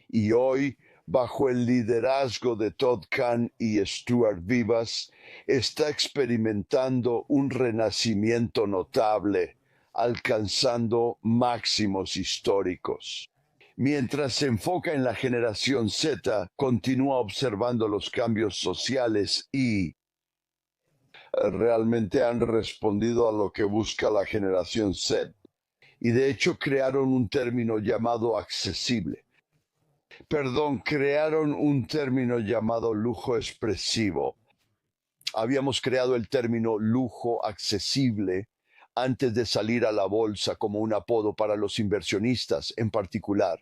Speaker 1: y hoy, bajo el liderazgo de Todd Kahn y Stuart Vivas, está experimentando un renacimiento notable, alcanzando máximos históricos. Mientras se enfoca en la generación Z, continúa observando los cambios sociales y realmente han respondido a lo que busca la generación Z. Y de hecho crearon un término llamado accesible. Crearon un término llamado lujo expresivo. Habíamos creado el término lujo accesible antes de salir a la bolsa como un apodo para los inversionistas en particular,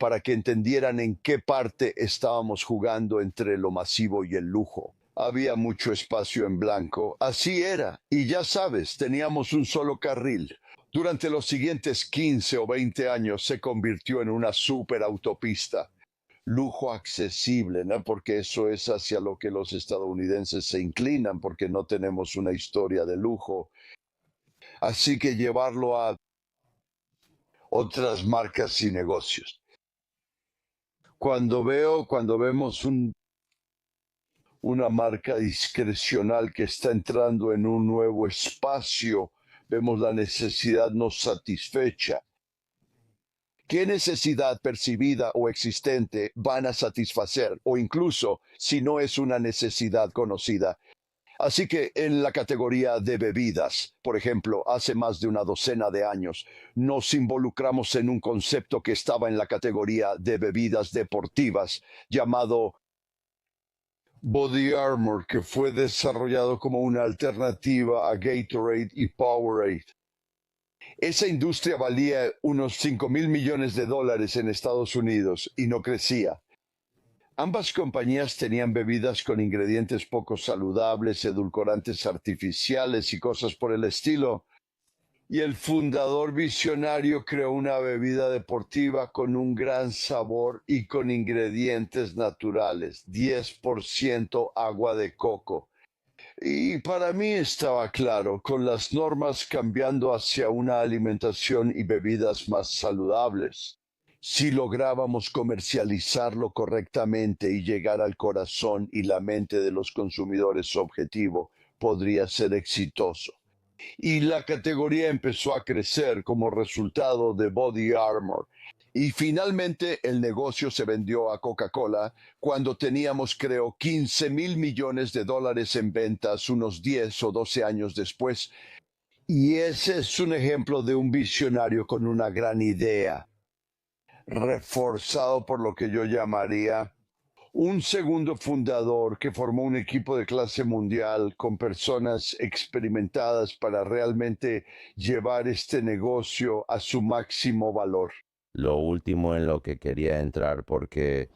Speaker 1: para que entendieran en qué parte estábamos jugando entre lo masivo y el lujo. Había mucho espacio en blanco, así era, y ya sabes, teníamos un solo carril. Durante los siguientes 15 o 20 años se convirtió en una superautopista. Lujo accesible, ¿no? Porque eso es hacia lo que los estadounidenses se inclinan, porque no tenemos una historia de lujo. Así que llevarlo a otras marcas y negocios. Cuando vemos una marca discrecional que está entrando en un nuevo espacio, vemos la necesidad no satisfecha. ¿Qué necesidad percibida o existente van a satisfacer? O incluso si no es una necesidad conocida. Así que en la categoría de bebidas, por ejemplo, hace más de una docena de años, nos involucramos en un concepto que estaba en la categoría de bebidas deportivas, llamado Body Armor, que fue desarrollado como una alternativa a Gatorade y Powerade. Esa industria valía unos 5.000 millones de dólares en Estados Unidos y no crecía. Ambas compañías tenían bebidas con ingredientes poco saludables, edulcorantes artificiales y cosas por el estilo. Y el fundador visionario creó una bebida deportiva con un gran sabor y con ingredientes naturales, 10% agua de coco. Y para mí estaba claro, con las normas cambiando hacia una alimentación y bebidas más saludables, si lográbamos comercializarlo correctamente y llegar al corazón y la mente de los consumidores objetivo, podría ser exitoso. Y la categoría empezó a crecer como resultado de Body Armor. Y finalmente el negocio se vendió a Coca-Cola cuando teníamos, creo, 15.000 millones de dólares en ventas unos 10 o 12 años después. Y ese es un ejemplo de un visionario con una gran idea, reforzado por lo que yo llamaría un segundo fundador que formó un equipo de clase mundial con personas experimentadas para realmente llevar este negocio a su máximo valor.
Speaker 2: Lo último en lo que quería entrar, porque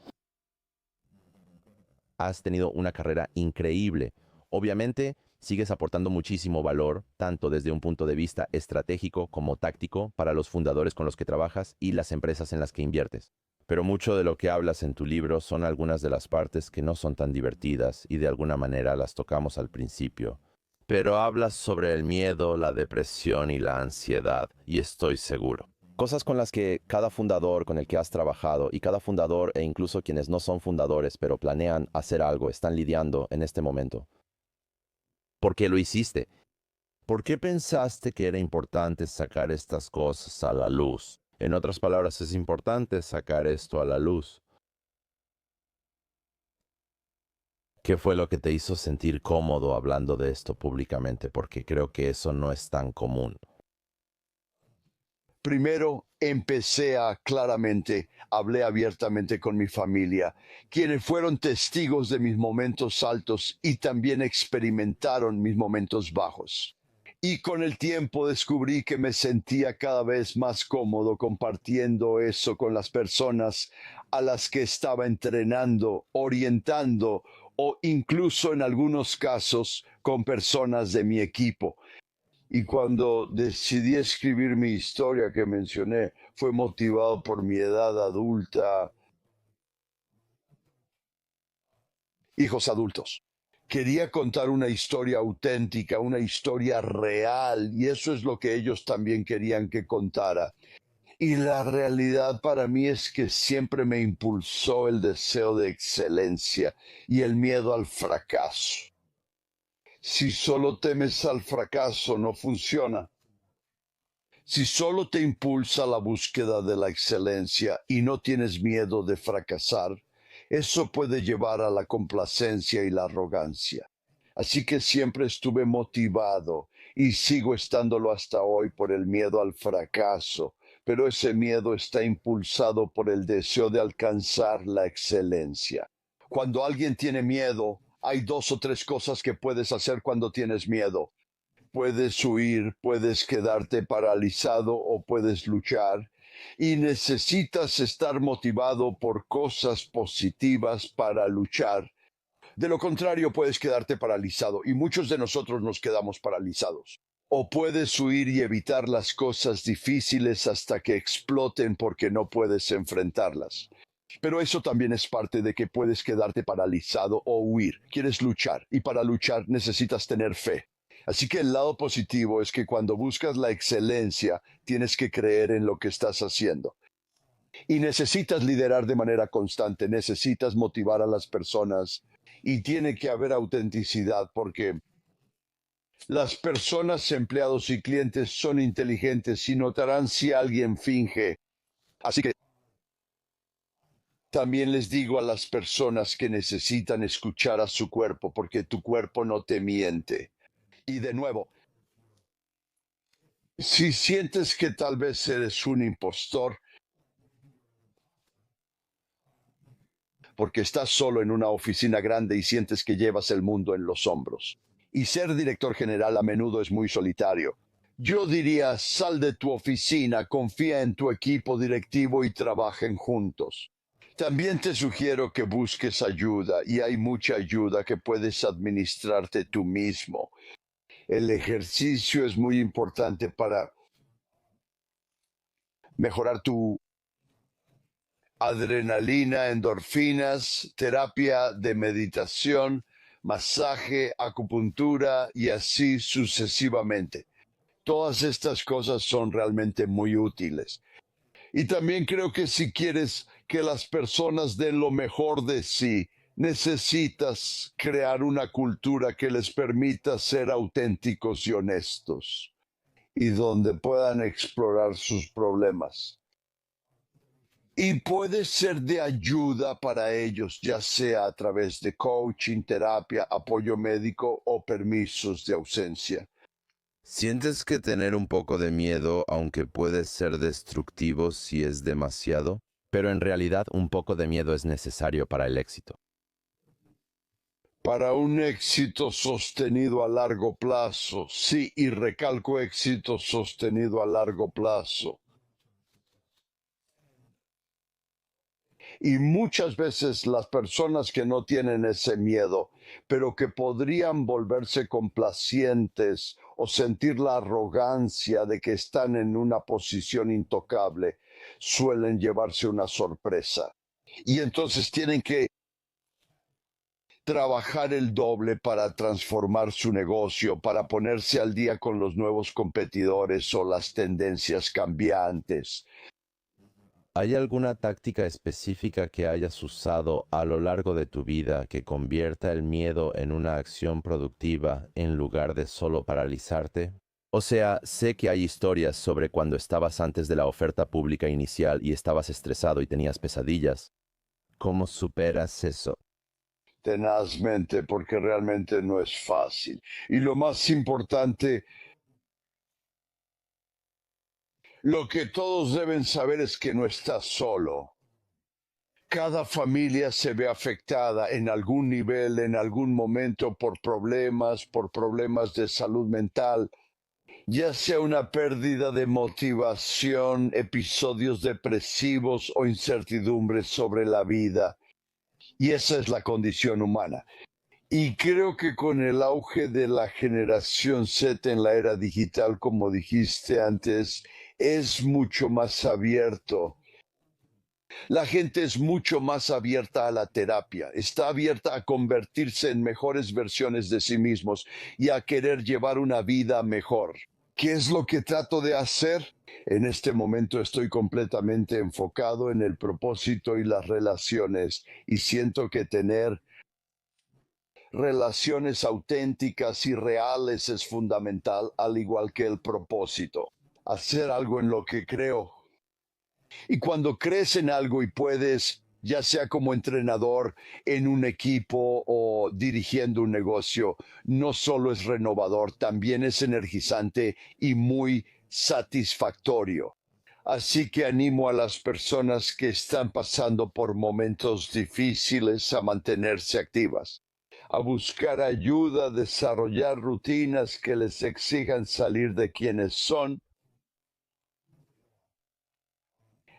Speaker 2: has tenido una carrera increíble. Obviamente, sigues aportando muchísimo valor, tanto desde un punto de vista estratégico como táctico, para los fundadores con los que trabajas y las empresas en las que inviertes. Pero mucho de lo que hablas en tu libro son algunas de las partes que no son tan divertidas y de alguna manera las tocamos al principio. Pero hablas sobre el miedo, la depresión y la ansiedad, y estoy seguro. Cosas con las que cada fundador con el que has trabajado y cada fundador e incluso quienes no son fundadores pero planean hacer algo están lidiando en este momento. ¿Por qué lo hiciste? ¿Por qué pensaste que era importante sacar estas cosas a la luz? En otras palabras, es importante sacar esto a la luz. ¿Qué fue lo que te hizo sentir cómodo hablando de esto públicamente? Porque creo que eso no es tan común.
Speaker 1: Primero hablé abiertamente con mi familia, quienes fueron testigos de mis momentos altos y también experimentaron mis momentos bajos. Y con el tiempo descubrí que me sentía cada vez más cómodo compartiendo eso con las personas a las que estaba entrenando, orientando o incluso en algunos casos con personas de mi equipo. Y cuando decidí escribir mi historia que mencioné, fue motivado por mi edad adulta, hijos adultos. Quería contar una historia auténtica, una historia real, y eso es lo que ellos también querían que contara. Y la realidad para mí es que siempre me impulsó el deseo de excelencia y el miedo al fracaso. Si solo temes al fracaso, no funciona. Si solo te impulsa la búsqueda de la excelencia y no tienes miedo de fracasar, eso puede llevar a la complacencia y la arrogancia. Así que siempre estuve motivado y sigo estándolo hasta hoy por el miedo al fracaso, pero ese miedo está impulsado por el deseo de alcanzar la excelencia. Cuando alguien tiene miedo, hay dos o tres cosas que puedes hacer cuando tienes miedo. Puedes huir, puedes quedarte paralizado o puedes luchar. y necesitas estar motivado por cosas positivas para luchar. De lo contrario, puedes quedarte paralizado y muchos de nosotros nos quedamos paralizados. O puedes huir y evitar las cosas difíciles hasta que exploten porque no puedes enfrentarlas. Pero eso también es parte de que puedes quedarte paralizado o huir. Quieres luchar y para luchar necesitas tener fe. Así que el lado positivo es que cuando buscas la excelencia, tienes que creer en lo que estás haciendo. Y necesitas liderar de manera constante, necesitas motivar a las personas y tiene que haber autenticidad porque las personas, empleados y clientes son inteligentes y notarán si alguien finge. Así que también les digo a las personas que necesitan escuchar a su cuerpo porque tu cuerpo no te miente. Y de nuevo, si sientes que tal vez eres un impostor porque estás solo en una oficina grande y sientes que llevas el mundo en los hombros. Y ser director general a menudo es muy solitario. Yo diría, sal de tu oficina, confía en tu equipo directivo y trabajen juntos. También te sugiero que busques ayuda y hay mucha ayuda que puedes administrarte tú mismo. El ejercicio es muy importante para mejorar tu adrenalina, endorfinas, terapia de meditación, masaje, acupuntura y así sucesivamente. Todas estas cosas son realmente muy útiles. Y también creo que si quieres que las personas den lo mejor de sí, necesitas crear una cultura que les permita ser auténticos y honestos y donde puedan explorar sus problemas. Y puede ser de ayuda para ellos, ya sea a través de coaching, terapia, apoyo médico o permisos de ausencia.
Speaker 2: ¿Sientes que tener un poco de miedo, aunque puede ser destructivo si es demasiado? Pero en realidad un poco de miedo es necesario para el éxito.
Speaker 1: Para un éxito sostenido a largo plazo, sí, y recalco éxito sostenido a largo plazo. Y muchas veces las personas que no tienen ese miedo, pero que podrían volverse complacientes o sentir la arrogancia de que están en una posición intocable, suelen llevarse una sorpresa. Y entonces tienen que trabajar el doble para transformar su negocio, para ponerse al día con los nuevos competidores o las tendencias cambiantes.
Speaker 2: ¿Hay alguna táctica específica que hayas usado a lo largo de tu vida que convierta el miedo en una acción productiva en lugar de solo paralizarte? O sea, sé que hay historias sobre cuando estabas antes de la oferta pública inicial y estabas estresado y tenías pesadillas. ¿Cómo superas eso?
Speaker 1: Tenazmente, porque realmente no es fácil. Y lo más importante, lo que todos deben saber es que no estás solo. Cada familia se ve afectada en algún nivel, en algún momento, por problemas de salud mental, ya sea una pérdida de motivación, episodios depresivos o incertidumbre sobre la vida. Y esa es la condición humana. Y creo que con el auge de la generación Z en la era digital, como dijiste antes, es mucho más abierto. La gente es mucho más abierta a la terapia, está abierta a convertirse en mejores versiones de sí mismos y a querer llevar una vida mejor. ¿Qué es lo que trato de hacer? En este momento estoy completamente enfocado en el propósito y las relaciones y siento que tener relaciones auténticas y reales es fundamental, al igual que el propósito. Hacer algo en lo que creo. Y cuando crees en algo y puedes, ya sea como entrenador en un equipo o dirigiendo un negocio, no solo es renovador, también es energizante y muy satisfactorio. Así que animo a las personas que están pasando por momentos difíciles a mantenerse activas, a buscar ayuda, a desarrollar rutinas que les exijan salir de quienes son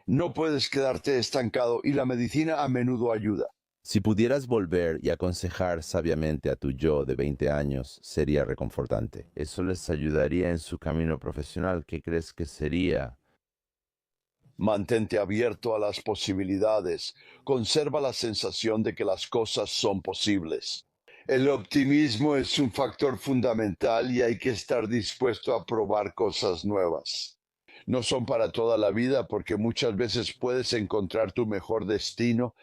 Speaker 1: No puedes quedarte estancado y la medicina a menudo ayuda.
Speaker 2: Si pudieras volver y aconsejar sabiamente a tu yo de 20 años, sería reconfortante. ¿Eso les ayudaría en su camino profesional? ¿Qué crees que sería?
Speaker 1: Mantente abierto a las posibilidades. Conserva la sensación de que las cosas son posibles. El optimismo es un factor fundamental y hay que estar dispuesto a probar cosas nuevas. No son para toda la vida porque muchas veces puedes encontrar tu mejor destino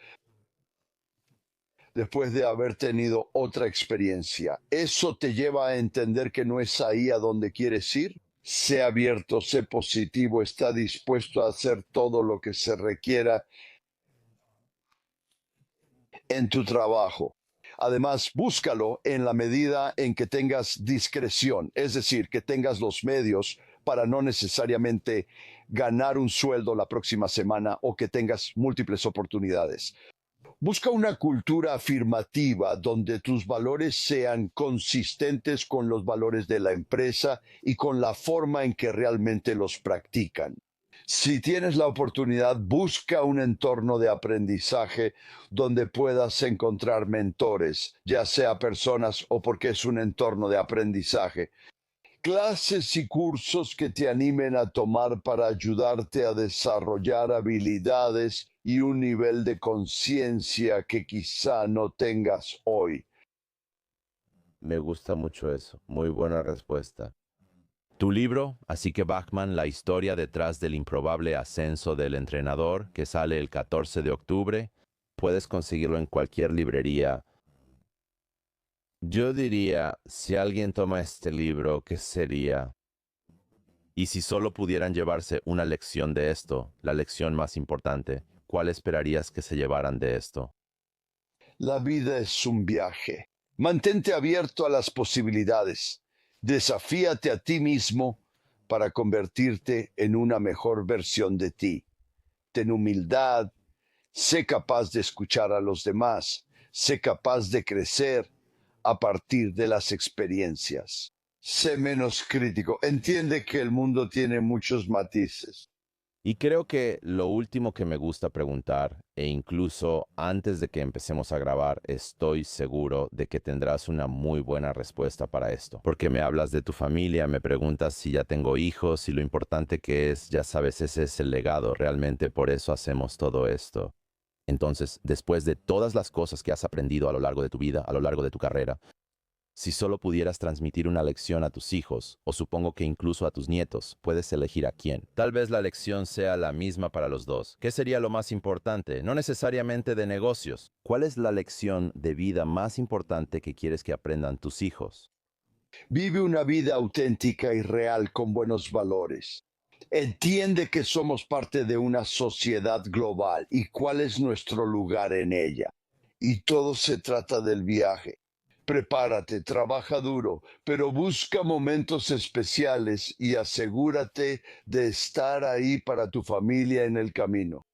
Speaker 1: después de haber tenido otra experiencia. Eso te lleva a entender que no es ahí a donde quieres ir. Sé abierto, sé positivo, está dispuesto a hacer todo lo que se requiera en tu trabajo. Además, búscalo en la medida en que tengas discreción, es decir, que tengas los medios para no necesariamente ganar un sueldo la próxima semana o que tengas múltiples oportunidades. Busca una cultura afirmativa donde tus valores sean consistentes con los valores de la empresa y con la forma en que realmente los practican. Si tienes la oportunidad, busca un entorno de aprendizaje donde puedas encontrar mentores, ya sea personas o porque es un entorno de aprendizaje. Clases y cursos que te animen a tomar para ayudarte a desarrollar habilidades y un nivel de conciencia que quizá no tengas hoy.
Speaker 2: Me gusta mucho eso. Muy buena respuesta. Tu libro, Así que Bachman, la historia detrás del improbable ascenso del entrenador, que sale el 14 de octubre, puedes conseguirlo en cualquier librería. Yo diría, si alguien toma este libro, ¿qué sería? Y si solo pudieran llevarse una lección de esto, la lección más importante, ¿cuál esperarías que se llevaran de esto?
Speaker 1: La vida es un viaje. Mantente abierto a las posibilidades. Desafíate a ti mismo para convertirte en una mejor versión de ti. Ten humildad, sé capaz de escuchar a los demás, sé capaz de crecer a partir de las experiencias. Sé menos crítico, entiende que el mundo tiene muchos matices.
Speaker 2: Y creo que lo último que me gusta preguntar, e incluso antes de que empecemos a grabar, estoy seguro de que tendrás una muy buena respuesta para esto. Porque me hablas de tu familia, me preguntas si ya tengo hijos y lo importante que es, ya sabes, ese es el legado, realmente por eso hacemos todo esto. Entonces, después de todas las cosas que has aprendido a lo largo de tu vida, a lo largo de tu carrera, si solo pudieras transmitir una lección a tus hijos, o supongo que incluso a tus nietos, puedes elegir a quién. Tal vez la lección sea la misma para los dos. ¿Qué sería lo más importante? No necesariamente de negocios. ¿Cuál es la lección de vida más importante que quieres que aprendan tus hijos?
Speaker 1: Vive una vida auténtica y real con buenos valores. Entiende que somos parte de una sociedad global y cuál es nuestro lugar en ella. Y todo se trata del viaje. Prepárate, trabaja duro, pero busca momentos especiales y asegúrate de estar ahí para tu familia en el camino.